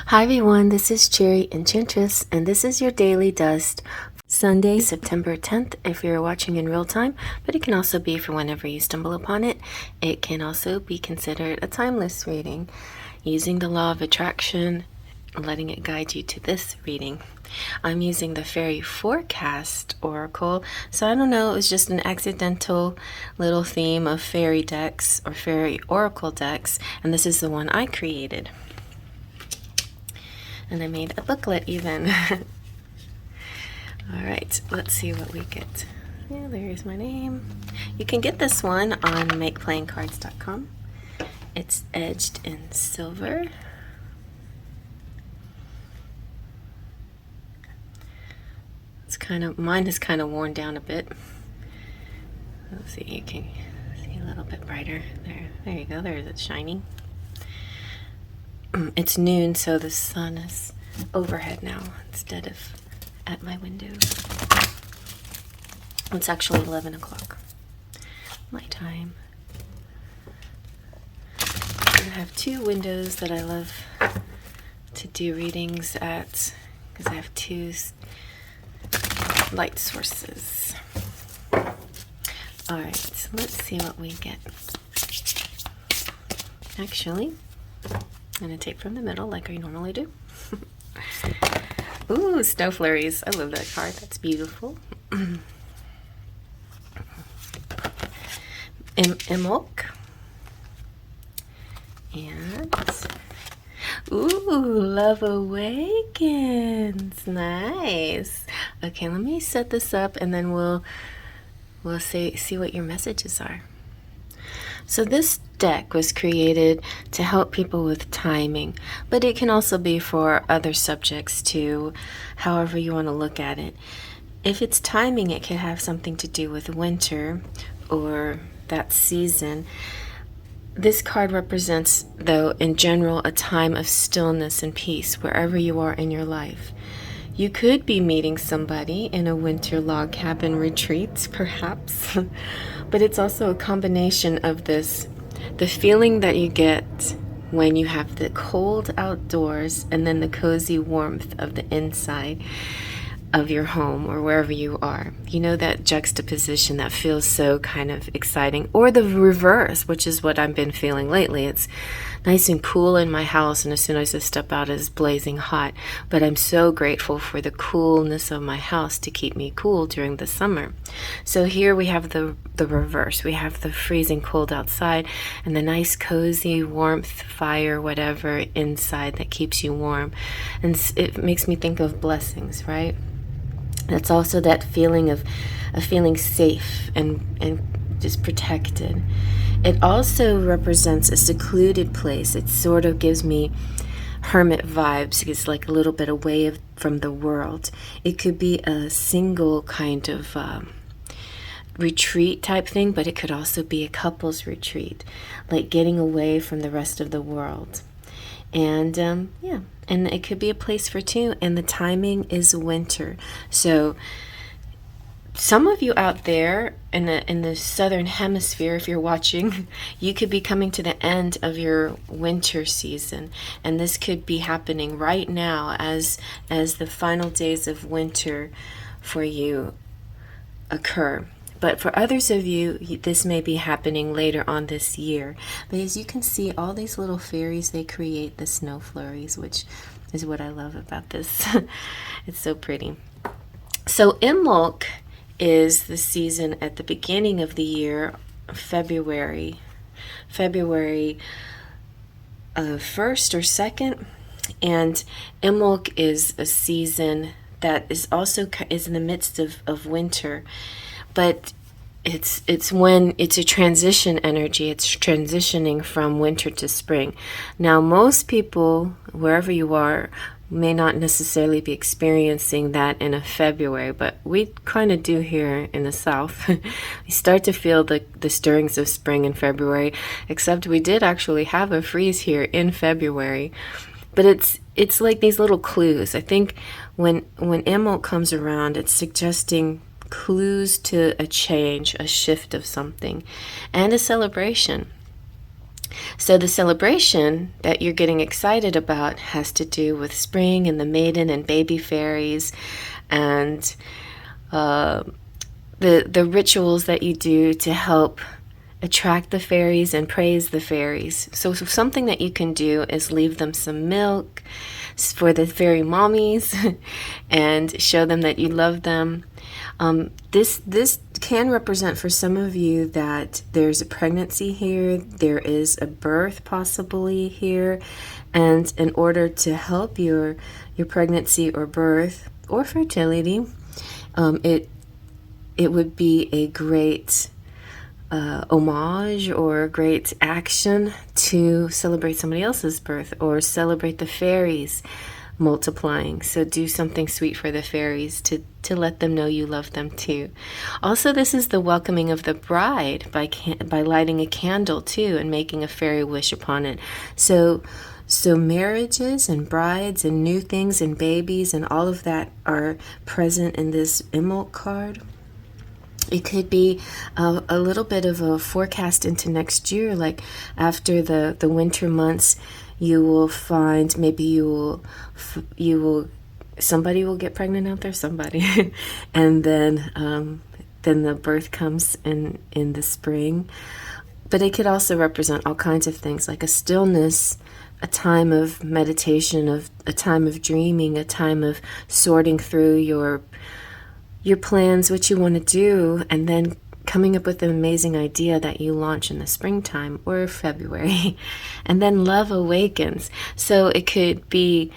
Hi everyone, this is Cherry Enchantress, and this is your daily dust. Sunday, September 10th, if you're watching in real time, but it can also be for whenever you stumble upon it. It can also be considered a timeless reading, using the law of attraction, letting it guide you to this reading. I'm using the Fairy Forecast Oracle, so I don't know, it was just an accidental little theme of fairy decks or fairy oracle decks, and this is the one I created. And I made a booklet even. Alright, let's see what we get. Yeah, there's my name. You can get this one on makeplayingcards.com. It's edged in silver. It's mine is kind of worn down a bit. Let's see, you can see a little bit brighter. There you go, there's it shining. It's noon, so the sun is overhead now instead of at my window. It's actually 11 o'clock my time. I have two windows that I love to do readings at because I have two light sources. Alright, let's see what we get. Actually, I'm going to take from the middle like I normally do. Ooh, Snow Flurries. I love that card. That's beautiful. Emolk. And ooh, Love Awakens. Nice. Okay, let me set this up and then we'll see what your messages are. So this deck was created to help people with timing, but it can also be for other subjects too, however you want to look at it. If it's timing, it could have something to do with winter or that season. This card represents, though, in general, a time of stillness and peace wherever you are in your life. You could be meeting somebody in a winter log cabin retreat, perhaps, but it's also a combination of this, the feeling that you get when you have the cold outdoors and then the cozy warmth of the inside of your home or wherever you are. You know, that juxtaposition that feels so kind of exciting, or the reverse, which is what I've been feeling lately. It's nice and cool in my house, and as soon as I step out it's blazing hot, but I'm so grateful for the coolness of my house to keep me cool during the summer. So here we have the reverse. We have the freezing cold outside and the nice cozy warmth, fire, whatever inside that keeps you warm, and it makes me think of blessings, right? That's also that feeling of feeling safe and just protected. It also represents a secluded place. It sort of gives me hermit vibes. It's like a little bit away from the world. It could be a single kind of retreat type thing, but it could also be a couple's retreat, like getting away from the rest of the world. And yeah, and it could be a place for two, and the timing is winter. So some of you out there in the southern hemisphere, if you're watching, you could be coming to the end of your winter season, and this could be happening right now as the final days of winter for you occur. But for others of you, this may be happening later on this year. But as you can see, all these little fairies, they create the snow flurries, which is what I love about this. It's so pretty. So Emolk is the season at the beginning of the year, February 1st or 2nd. And Emolk is a season that is in the midst of winter. But it's when it's a transition energy. It's transitioning from winter to spring. Now, most people, wherever you are, may not necessarily be experiencing that in a February, but we kind of do here in the South. We start to feel the stirrings of spring in February, except we did actually have a freeze here in February. But it's like these little clues. I think when Emolk comes around, it's suggesting clues to a change, a shift of something, and a celebration. So the celebration that you're getting excited about has to do with spring and the maiden and baby fairies, and the rituals that you do to help attract the fairies and praise the fairies. So something that you can do is leave them some milk for the fairy mommies and show them that you love them. This can represent for some of you that there's a pregnancy here, there is a birth possibly here, and in order to help your pregnancy or birth or fertility, it would be a great homage or a great action to celebrate somebody else's birth or celebrate the fairies multiplying. So do something sweet for the fairies to let them know you love them too. Also, this is the welcoming of the bride by lighting a candle too and making a fairy wish upon it. So marriages and brides and new things and babies and all of that are present in this emerald card. It could be a little bit of a forecast into next year, like after the winter months. You will find maybe you will somebody will get pregnant out there, somebody, and then the birth comes in the spring. But it could also represent all kinds of things, like a stillness, a time of meditation, a time of dreaming, a time of sorting through your plans, what you want to do, and then coming up with an amazing idea that you launch in the springtime or February. And then love awakens. So it could be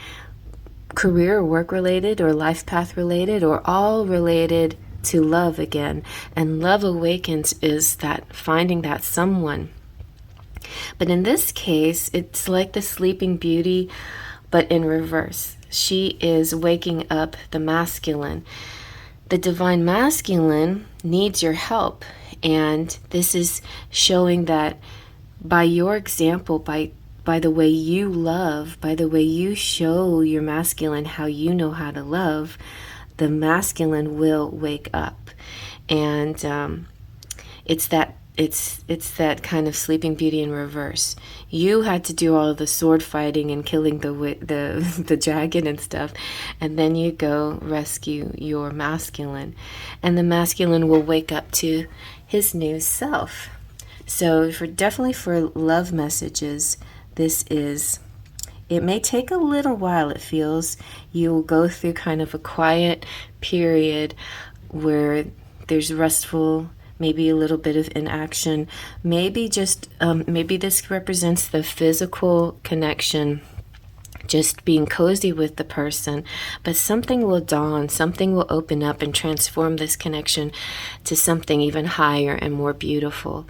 career or work related or life path related or all related to love again. And love awakens is that finding that someone. But in this case, it's like the Sleeping Beauty, but in reverse. She is waking up the masculine. The divine masculine needs your help, and this is showing that by your example, by the way you love, by the way you show your masculine how you know how to love, the masculine will wake up. And it's that kind of Sleeping Beauty in reverse. You had to do all of the sword fighting and killing the dragon and stuff, and then you go rescue your masculine, and the masculine will wake up to his new self. So definitely for love messages, it may take a little while, it feels. You'll go through kind of a quiet period where there's restful, maybe a little bit of inaction, maybe this represents the physical connection, just being cozy with the person, but something will dawn, something will open up and transform this connection to something even higher and more beautiful.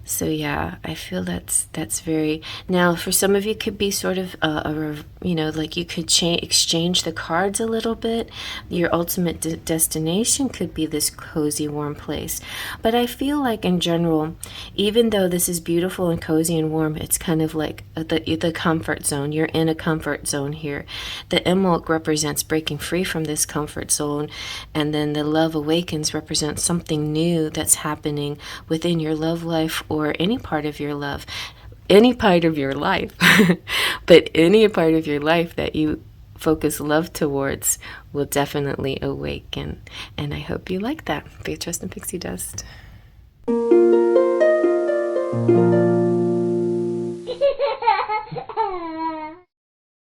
So yeah, I feel that's very. Now, for some of you, could be sort of like you could exchange the cards a little bit. Your ultimate destination could be this cozy, warm place. But I feel like in general, even though this is beautiful and cozy and warm, it's kind of like the comfort zone. You're in a comfort zone here. The emerald represents breaking free from this comfort zone, and then the love awakens represents something new that's happening within your love life or any part of your life, but any part of your life that you focus love towards will definitely awaken. And I hope you like that. Faith, Trust, and Pixie Dust.